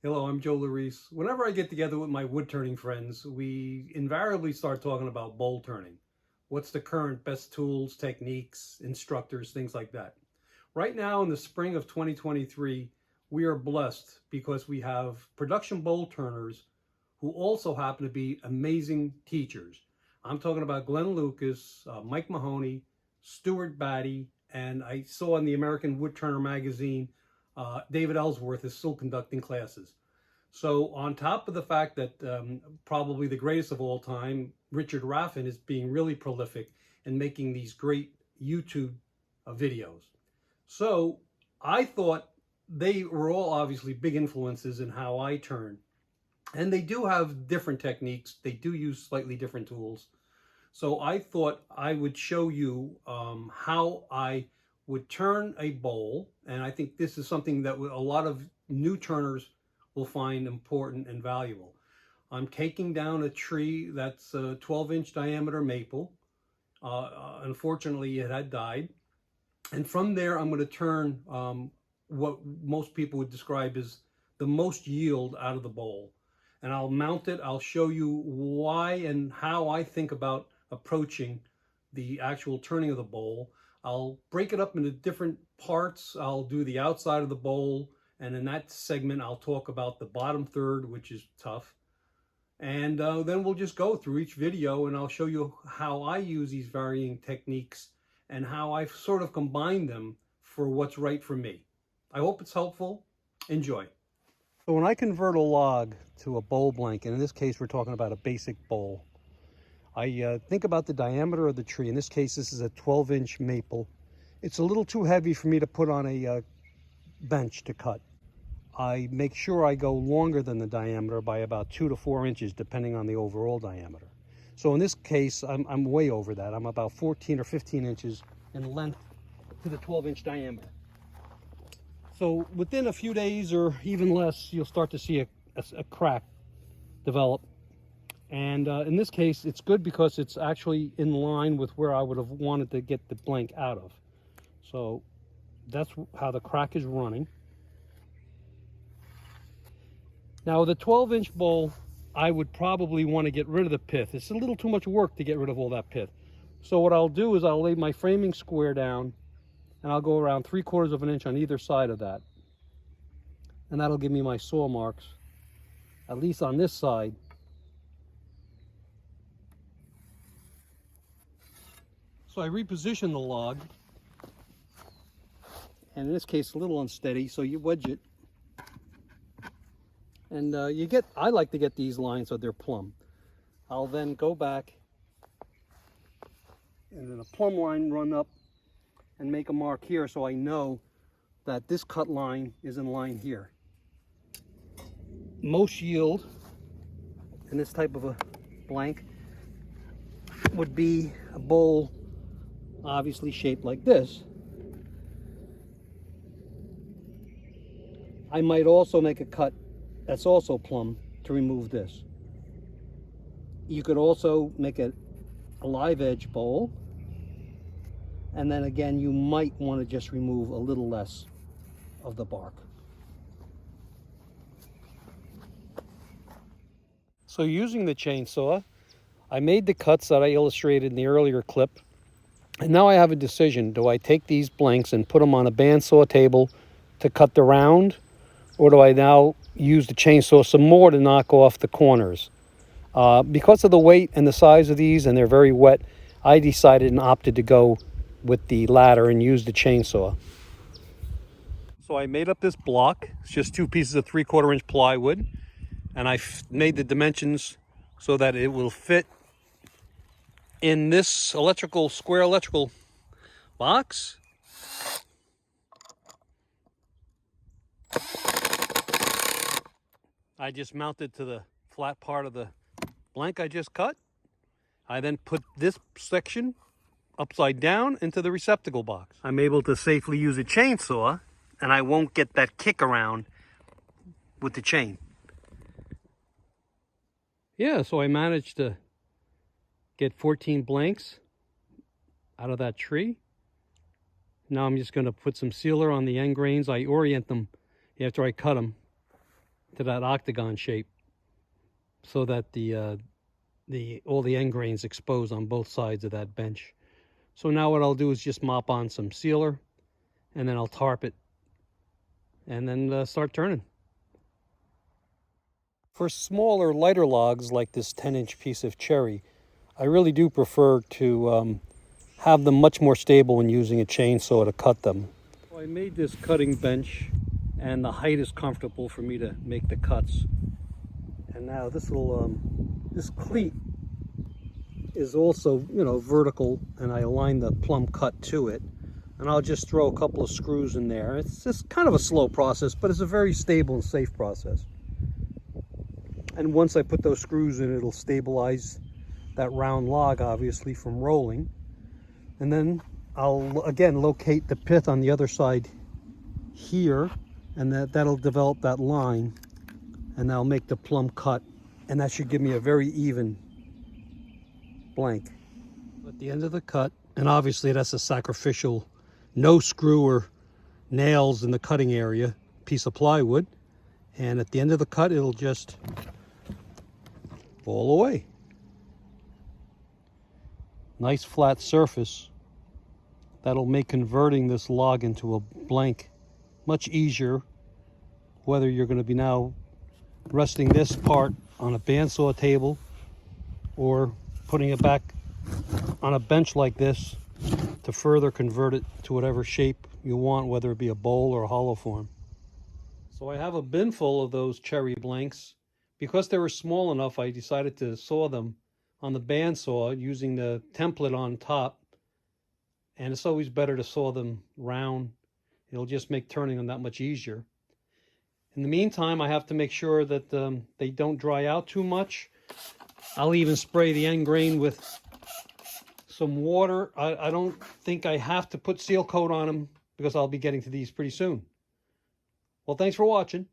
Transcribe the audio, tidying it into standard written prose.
Hello, I'm Joe Larese. Whenever I get together with my wood turning friends, we invariably start talking about bowl turning. What's the current best tools, techniques, instructors, things like that. Right now in the spring of 2023, we are blessed because we have production bowl turners who also happen to be amazing teachers. I'm talking about Glenn Lucas, Mike Mahoney, Stuart Batty, and I saw in the American Woodturner magazine, David Ellsworth is still conducting classes. So on top of the fact that probably the greatest of all time, Richard Raffin, is being really prolific and making these great YouTube videos. So I thought they were all obviously big influences in how I turn. And they do have different techniques. They do use slightly different tools. So I thought I would show you how I would turn a bowl. And I think this is something that a lot of new turners will find important and valuable. I'm taking down a tree that's a 12-inch diameter maple. Unfortunately, it had died. And from there, I'm going to turn what most people would describe as the most yield out of the bowl. And I'll mount it. I'll show you why and how I think about approaching the actual turning of the bowl. I'll break it up into different parts. I'll do the outside of the bowl. And in that segment, I'll talk about the bottom third, which is tough. And then we'll just go through each video and I'll show you how I use these varying techniques and how I've sort of combined them for what's right for me. I hope it's helpful. Enjoy. So when I convert a log to a bowl blanket, in this case we're talking about a basic bowl, I think about the diameter of the tree. In this case, this is a 12-inch maple. It's a little too heavy for me to put on a bench to cut. I make sure I go longer than the diameter by about 2 to 4 inches, depending on the overall diameter. So in this case, I'm way over that. I'm about 14 or 15 inches in length to the 12-inch diameter. So within a few days or even less, you'll start to see a crack develop. And in this case, it's good because it's actually in line with where I would have wanted to get the blank out of. So that's how the crack is running. Now, with a 12-inch bowl, I would probably want to get rid of the pith. It's a little too much work to get rid of all that pith. So what I'll do is I'll lay my framing square down and I'll go around 3/4 of an inch on either side of that. And that'll give me my saw marks, at least on this side. So I reposition the log, and in this case a little unsteady, so you wedge it. And I like to get these lines so they're plumb. I'll then go back and then a plumb line run up and make a mark here so I know that this cut line is in line here. Most yield in this type of a blank would be a bowl obviously shaped like this. I might also make a cut that's also plumb to remove this. You could also make a live edge bowl, and then again you might want to just remove a little less of the bark. So using the chainsaw, I made the cuts that I illustrated in the earlier clip, and now I have a decision. Do I take these blanks and put them on a bandsaw table to cut the round, or do I now use the chainsaw some more to knock off the corners? Because of the weight and the size of these, and they're very wet, I decided and opted to go with the latter and use the chainsaw. So I made up this block. It's just 2 pieces of 3/4 inch plywood, and I made the dimensions so that it will fit in this square electrical box. I just mounted to the flat part of the blank I just cut. I then put this section upside down into the receptacle box. I'm able to safely use a chainsaw, and I won't get that kick around with the chain. Yeah, so I managed to get 14 blanks out of that tree. Now I'm just going to put some sealer on the end grains. I orient them after I cut them to that octagon shape so that all the end grains exposed on both sides of that bench. So now what I'll do is just mop on some sealer, and then I'll tarp it, and then start turning. For smaller, lighter logs like this 10-inch piece of cherry, I really do prefer to have them much more stable when using a chainsaw to cut them. So I made this cutting bench, and the height is comfortable for me to make the cuts. And now this cleat is also, vertical, and I align the plumb cut to it. And I'll just throw a couple of screws in there. It's just kind of a slow process, but it's a very stable and safe process. And once I put those screws in, it'll stabilize that round log, obviously, from rolling. And then I'll, again, locate the pith on the other side here, and that'll develop that line, and I'll make the plumb cut, and that should give me a very even blank. At the end of the cut, and obviously that's a sacrificial, no screw or nails in the cutting area, piece of plywood, and at the end of the cut it'll just fall away. Nice flat surface. That'll make converting this log into a blank much easier, whether you're going to be now resting this part on a bandsaw table or putting it back on a bench like this to further convert it to whatever shape you want, whether it be a bowl or a hollow form. So I have a bin full of those cherry blanks. Because they were small enough, I decided to saw them on the bandsaw using the template on top. And it's always better to saw them round. It'll just make turning them that much easier. In the meantime, I have to make sure that they don't dry out too much. I'll even spray the end grain with some water. I don't think I have to put seal coat on them because I'll be getting to these pretty soon. Well, thanks for watching.